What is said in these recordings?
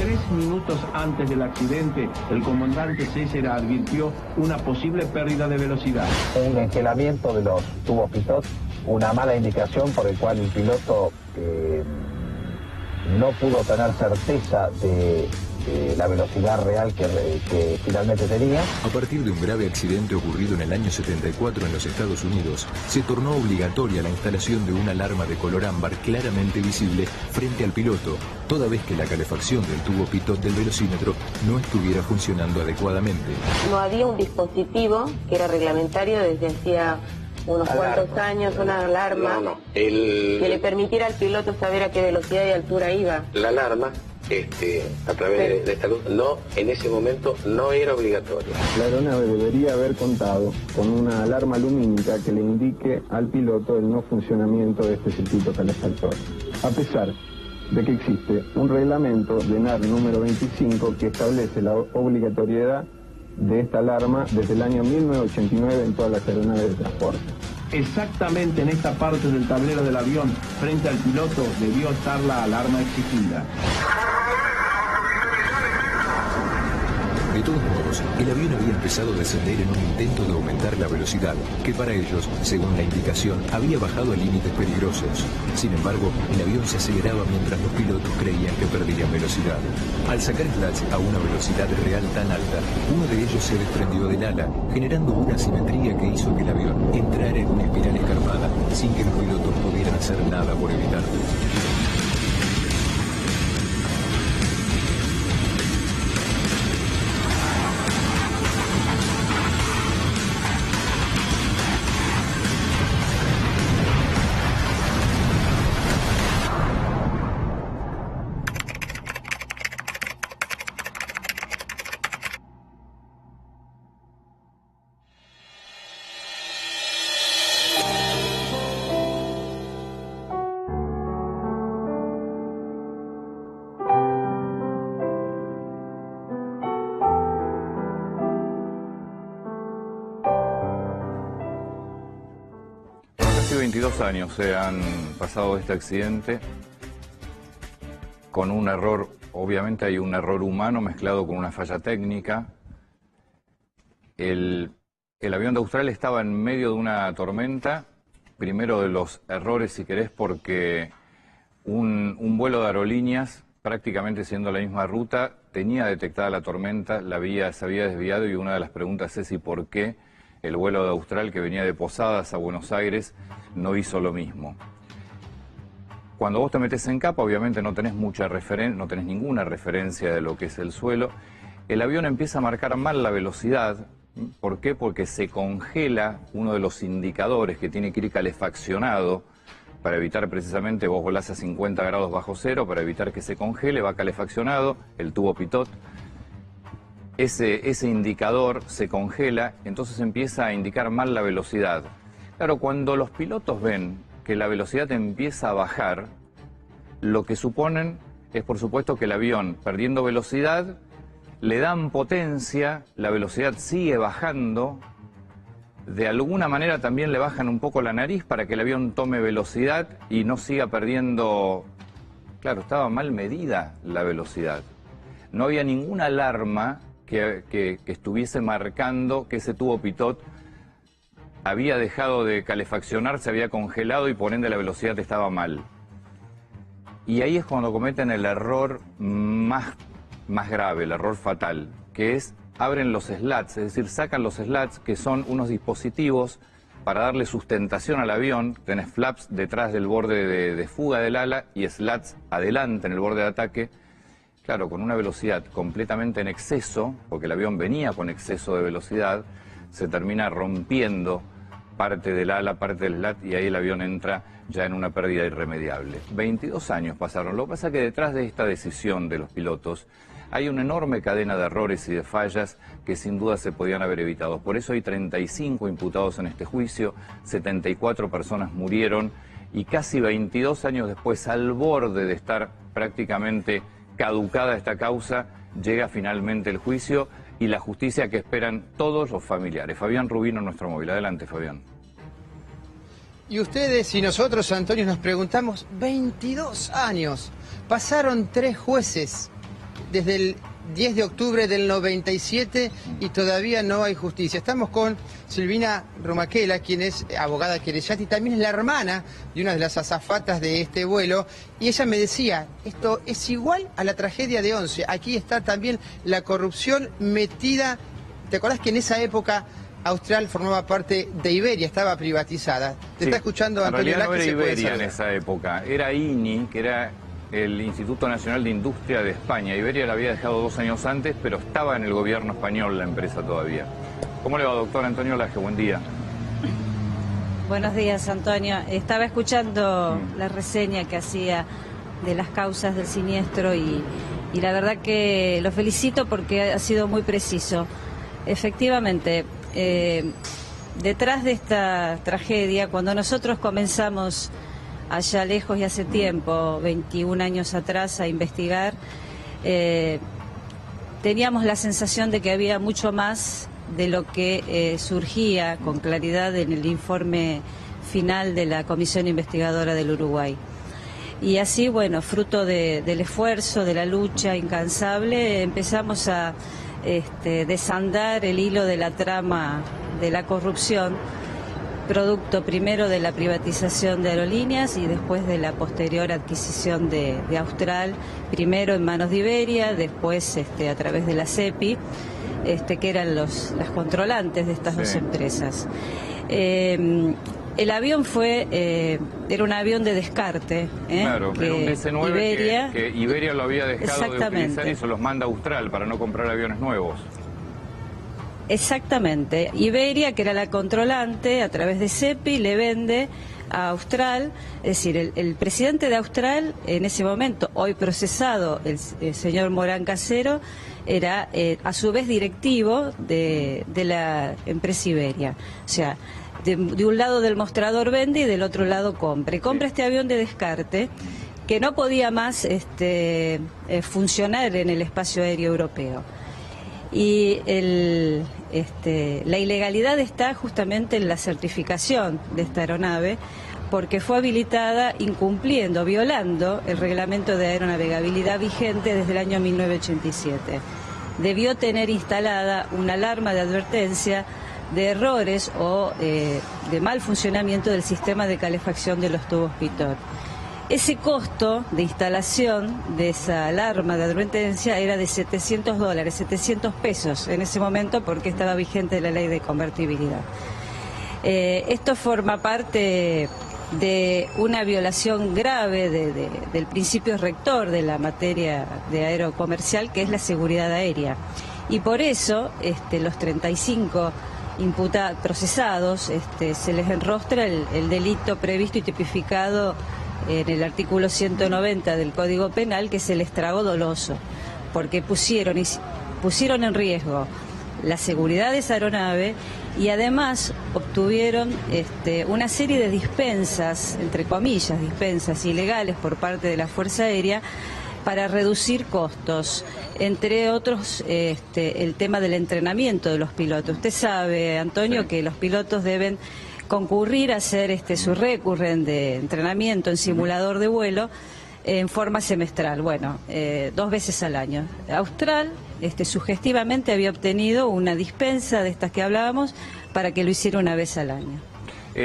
3 minutos antes del accidente, el comandante César advirtió una posible pérdida de velocidad. Un engelamiento de los tubos pitot, una mala indicación por el cual el piloto no pudo tener certeza de la velocidad real que finalmente tenía. A partir de un grave accidente ocurrido en el año 74 en los Estados Unidos, se tornó obligatoria la instalación de una alarma de color ámbar claramente visible frente al piloto, toda vez que la calefacción del tubo pitot del velocímetro no estuviera funcionando adecuadamente. No había un dispositivo que era reglamentario desde hacía unos cuantos años, una alarma que le permitiera al piloto saber a qué velocidad y altura iba. La alarma, a través de esta luz, no, en ese momento no era obligatoria. La aeronave debería haber contado con una alarma lumínica que le indique al piloto el no funcionamiento de este circuito calefactor, a pesar de que existe un reglamento de NAR número 25 que establece la obligatoriedad de esta alarma desde el año 1989 en todas las aeronaves de transporte. Exactamente en esta parte del tablero del avión, frente al piloto, debió estar la alarma exigida. De todos modos, el avión había empezado a descender en un intento de aumentar la velocidad, que para ellos, según la indicación, había bajado a límites peligrosos. Sin embargo, el avión se aceleraba mientras los pilotos creían que perdían velocidad. Al sacar slats a una velocidad real tan alta, uno de ellos se desprendió del ala, generando una asimetría que hizo que el avión entrara en una espiral escarpada, sin que los pilotos pudieran hacer nada por evitarlo. Casi 22 años se han pasado este accidente con un error, obviamente hay un error humano mezclado con una falla técnica. El avión de Austral estaba en medio de una tormenta, primero de los errores si querés porque un vuelo de aerolíneas, prácticamente siendo la misma ruta, tenía detectada la tormenta, se había desviado y una de las preguntas es ¿y por qué el vuelo de Austral que venía de Posadas a Buenos Aires no hizo lo mismo? Cuando vos te metes en capa, obviamente no tenés ninguna referencia de lo que es el suelo. El avión empieza a marcar mal la velocidad. ¿Por qué? Porque se congela uno de los indicadores que tiene que ir calefaccionado para evitar precisamente, vos volás a 50 grados bajo cero, para evitar que se congele, va calefaccionado, el tubo pitot. Ese indicador se congela, entonces empieza a indicar mal la velocidad. Claro, cuando los pilotos ven que la velocidad empieza a bajar, lo que suponen es, por supuesto, que el avión, perdiendo velocidad, le dan potencia, la velocidad sigue bajando, de alguna manera también le bajan un poco la nariz para que el avión tome velocidad y no siga perdiendo. Claro, estaba mal medida la velocidad. No había ninguna alarma que estuviese marcando que ese tubo pitot había dejado de calefaccionar, se había congelado y por ende la velocidad estaba mal. Y ahí es cuando cometen el error más grave, el error fatal, que es abren los slats, es decir, sacan los slats, que son unos dispositivos para darle sustentación al avión. Tenés flaps detrás del borde de fuga del ala y slats adelante en el borde de ataque. Claro, con una velocidad completamente en exceso, porque el avión venía con exceso de velocidad, se termina rompiendo parte del ala, parte del slat, y ahí el avión entra ya en una pérdida irremediable. 22 años pasaron. Lo que pasa es que detrás de esta decisión de los pilotos hay una enorme cadena de errores y de fallas que sin duda se podían haber evitado. Por eso hay 35 imputados en este juicio, 74 personas murieron y casi 22 años después, al borde de estar prácticamente caducada esta causa, llega finalmente el juicio y la justicia que esperan todos los familiares. Fabián Rubino, nuestro móvil. Adelante, Fabián. Y ustedes y nosotros, Antonio, nos preguntamos, 22 años, pasaron 3 jueces. desde el 10 de octubre del 97 y todavía no hay justicia. Estamos con Silvina Romaquela, quien es abogada querellante y también es la hermana de una de las azafatas de este vuelo. Y ella me decía, esto es igual a la tragedia de Once. Aquí está también la corrupción metida. ¿Te acordás que en esa época Austral formaba parte de Iberia, estaba privatizada? Te está escuchando Antonio Lac, no era que se puede Iberia saber. en esa época, era INI, que era el Instituto Nacional de Industria de España. Iberia la había dejado 2 años antes, pero estaba en el gobierno español la empresa todavía. ¿Cómo le va, doctor Antonio Laje? Buen día. Buenos días, Antonio. Estaba escuchando la reseña que hacía de las causas del siniestro y la verdad que lo felicito porque ha sido muy preciso. Efectivamente, detrás de esta tragedia, cuando nosotros comenzamos allá lejos y hace tiempo, 21 años atrás, a investigar, teníamos la sensación de que había mucho más de lo que surgía con claridad en el informe final de la Comisión Investigadora del Uruguay. Y así, bueno, fruto del esfuerzo, de la lucha incansable, empezamos a desandar el hilo de la trama de la corrupción, producto primero de la privatización de aerolíneas y después de la posterior adquisición de Austral, primero en manos de Iberia, después a través de la CEPI, que eran las controlantes de estas dos empresas. El avión era un avión de descarte. Claro, que era un DC-9 que Iberia lo había dejado de Exactamente. utilizar y se los manda a Austral para no comprar aviones nuevos. Exactamente. Iberia, que era la controlante, a través de CEPI, le vende a Austral. Es decir, el presidente de Austral, en ese momento, hoy procesado, el señor Morán Casero, era a su vez directivo de la empresa Iberia. O sea, de un lado del mostrador vende y del otro lado compra. Y compra este avión de descarte que no podía más funcionar en el espacio aéreo europeo. Y la ilegalidad está justamente en la certificación de esta aeronave, porque fue habilitada incumpliendo, violando el reglamento de aeronavegabilidad vigente desde el año 1987. Debió tener instalada una alarma de advertencia de errores o de mal funcionamiento del sistema de calefacción de los tubos pitot. Ese costo de instalación de esa alarma de advertencia era de $700, 700 pesos en ese momento, porque estaba vigente la ley de convertibilidad. Esto forma parte de una violación grave del principio rector de la materia de aerocomercial, que es la seguridad aérea. Y por eso los 35 procesados se les enrostra el delito previsto y tipificado en el artículo 190 del Código Penal, que es el estrago doloso, porque pusieron en riesgo la seguridad de esa aeronave y además obtuvieron una serie de dispensas, entre comillas, dispensas ilegales por parte de la Fuerza Aérea para reducir costos, entre otros el tema del entrenamiento de los pilotos. Usted sabe, Antonio, que los pilotos deben concurrir a hacer su recurren de entrenamiento en simulador de vuelo en forma semestral, 2 veces al año. Austral sugestivamente había obtenido una dispensa de estas que hablábamos para que lo hiciera 1 vez al año.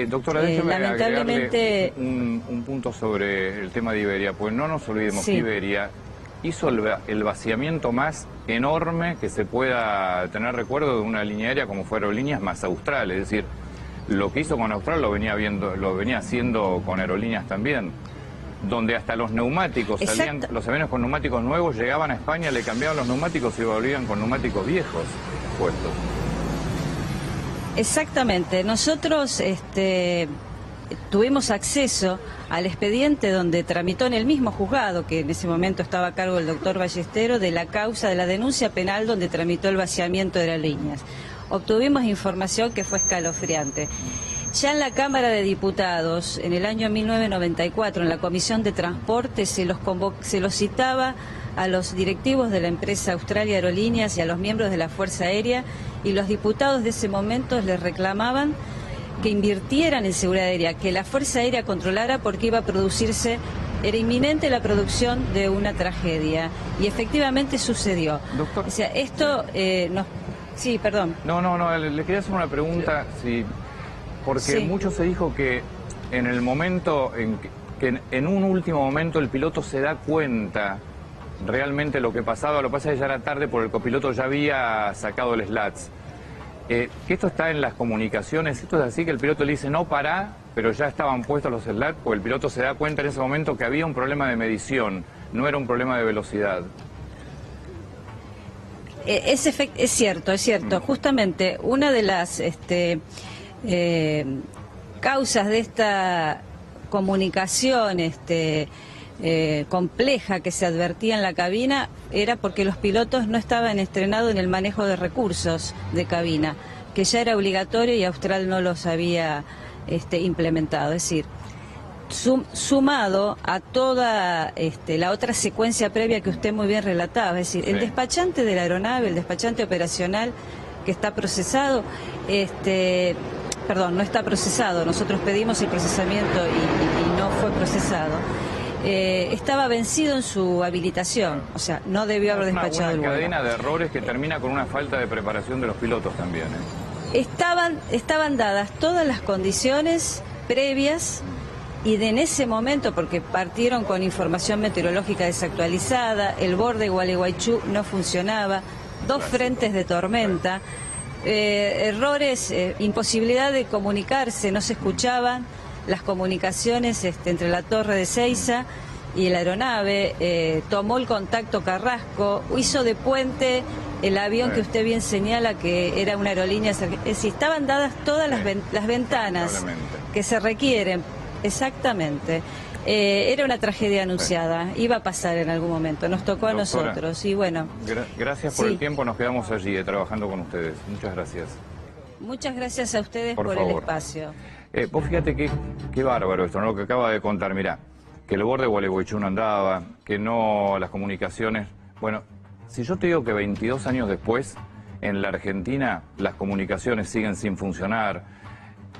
Doctora, déjeme lamentablemente un punto sobre el tema de Iberia, pues no nos olvidemos que Iberia hizo el vaciamiento más enorme que se pueda tener recuerdo de una línea aérea como fue Aerolíneas más Austral, es decir, lo que hizo con Austral lo venía haciendo con Aerolíneas también, donde hasta los neumáticos salían, los aviones con neumáticos nuevos llegaban a España, le cambiaban los neumáticos y volvían con neumáticos viejos puestos. Exactamente. Nosotros tuvimos acceso al expediente donde tramitó en el mismo juzgado, que en ese momento estaba a cargo del doctor Ballestero, de la causa de la denuncia penal donde tramitó el vaciamiento de Aerolíneas. Obtuvimos información que fue escalofriante. Ya en la Cámara de Diputados, en el año 1994, en la Comisión de Transporte, se los citaba a los directivos de la empresa Australia Aerolíneas y a los miembros de la Fuerza Aérea, y los diputados de ese momento les reclamaban que invirtieran en seguridad aérea, que la Fuerza Aérea controlara, porque iba a producirse era inminente la producción de una tragedia y efectivamente sucedió. Doctor. O sea, esto nos... Sí, perdón. No, le quería hacer una pregunta, sí, porque mucho se dijo que en el momento, que en un último momento el piloto se da cuenta realmente lo que pasaba. Lo que pasa es que ya era tarde porque el copiloto ya había sacado el slats. Que esto está en las comunicaciones, esto es así, que el piloto le dice no pará, pero ya estaban puestos los slats, porque el piloto se da cuenta en ese momento que había un problema de medición, no era un problema de velocidad. Es cierto, es cierto. Justamente una de las causas de esta comunicación compleja que se advertía en la cabina era porque los pilotos no estaban estrenados en el manejo de recursos de cabina, que ya era obligatorio y Austral no los había implementado. Es decir, sumado a toda la otra secuencia previa que usted muy bien relataba, es decir, el despachante de la aeronave, el despachante operacional que está procesado, perdón, no está procesado, nosotros pedimos el procesamiento y no fue procesado. Estaba vencido en su habilitación, o sea, no debió haber despachado el vuelo. Una cadena de errores que termina con una falta de preparación de los pilotos también. Estaban dadas todas las condiciones previas y en ese momento, porque partieron con información meteorológica desactualizada, el borde Gualeguaychú no funcionaba, dos frentes de tormenta, errores, imposibilidad de comunicarse, no se escuchaban las comunicaciones entre la torre de Seiza y la aeronave, tomó el contacto Carrasco, hizo de puente el avión que usted bien señala que era una aerolínea, es decir, estaban dadas todas las ventanas que se requieren, exactamente. Era una tragedia anunciada, iba a pasar en algún momento, nos tocó a nosotros y bueno. Gracias por el tiempo, nos quedamos allí trabajando con ustedes. Muchas gracias. Muchas gracias a ustedes por el espacio. Vos fíjate qué bárbaro esto, ¿no? Lo que acaba de contar, mirá, que el borde de Gualeguaychú no andaba, que no las comunicaciones. Bueno, si yo te digo que 22 años después, en la Argentina, las comunicaciones siguen sin funcionar,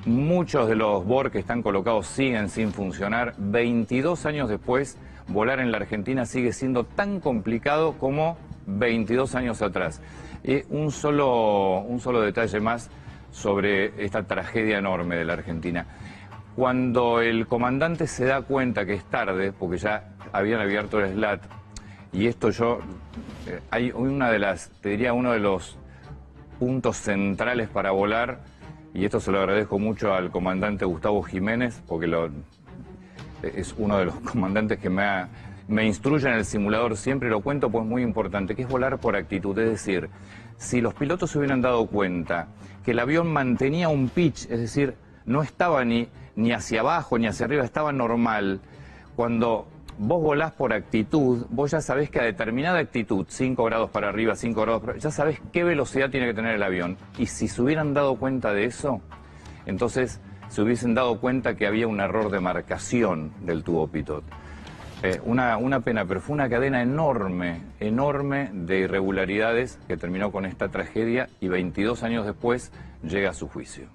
muchos de los BOR que están colocados siguen sin funcionar, 22 años después, volar en la Argentina sigue siendo tan complicado como 22 años atrás. Un solo detalle más sobre esta tragedia enorme de la Argentina. Cuando el comandante se da cuenta que es tarde, porque ya habían abierto el SLAT, y esto hay te diría uno de los puntos centrales para volar, y esto se lo agradezco mucho al comandante Gustavo Jiménez, porque es uno de los comandantes que me instruye en el simulador, siempre lo cuento, pues es muy importante, que es volar por actitud, es decir, si los pilotos se hubieran dado cuenta que el avión mantenía un pitch, es decir, no estaba ni hacia abajo ni hacia arriba, estaba normal. Cuando vos volás por actitud, vos ya sabés que a determinada actitud, 5 grados para arriba, 5 grados para arriba, ya sabés qué velocidad tiene que tener el avión. Y si se hubieran dado cuenta de eso, entonces se hubiesen dado cuenta que había un error de marcación del tubo pitot. Una pena, pero fue una cadena enorme de irregularidades que terminó con esta tragedia y 22 años después llega a su juicio.